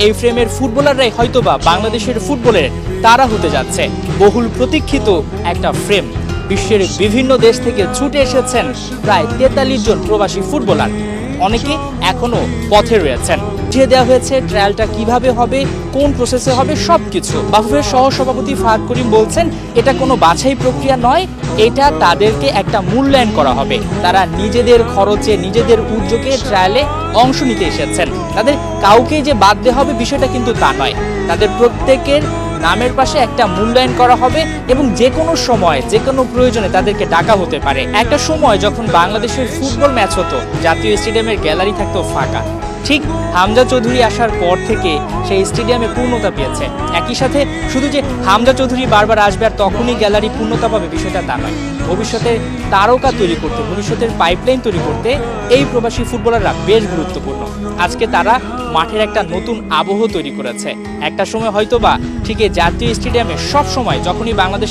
এই ফ্রেমের ফুটবলাররাই হয়তোবা বাংলাদেশের ফুটবলের তারা হতে যাচ্ছে। বহুল প্রতীক্ষিত একটা ফ্রেম। বিশ্বের বিভিন্ন দেশ থেকে ছুটে এসেছেন প্রায় 43 জন প্রবাসী ফুটবলার। অনেকে এখনো পথে রয়েছেন। বুঝিয়ে দেওয়া হয়েছে ট্রায়ালটা কিভাবে হবে, কোন প্রসেসে হবে, সবকিছু। বাফুফের সহসভাপতি ফাহাদ করিম বলছেন, এটা কোনো বাছাই প্রক্রিয়া নয়, এটা তাদেরকে একটা মূল্যায়ন করা হবে। তারা নিজেদের খরচে, নিজেদের উদ্যোগে ট্রায়ালে অংশ নিতে এসেছেন। তাদের কাউকে যে বাদ দেওয়া হবে বিষয়টা কিন্তু তা নয়। তাদের প্রত্যেকের নামের পাশে একটা মূল্যায়ন করা হবে এবং যে কোনো সময়, যে কোনো প্রয়োজনে তাদেরকে ডাকা হতে পারে। একটা সময় যখন বাংলাদেশের ফুটবল ম্যাচ হতো, জাতীয় স্টেডিয়ামের গ্যালারি থাকতো ফাঁকা। ঠিক হামজা চৌধুরী আসার পর থেকে সেই স্টেডিয়ামে পূর্ণতা পেয়েছে। একই সাথে শুধু যে হামজা চৌধুরী বারবার আসবে আর তখনই গ্যালারি পূর্ণতা পাবে বিষয়টা তা নয়। ভবিষ্যতে তারকা তৈরি করতে, ভবিষ্যতের পাইপলাইন তৈরি করতে এই প্রবাসী ফুটবলাররা বেশ গুরুত্বপূর্ণ। আজকে তারা মাঠের একটা নতুন আবহ তৈরি করেছে। একটা সময় হয়তোবা ঠিক এই জাতীয় স্টেডিয়ামে সব সময় যখনই বাংলাদেশ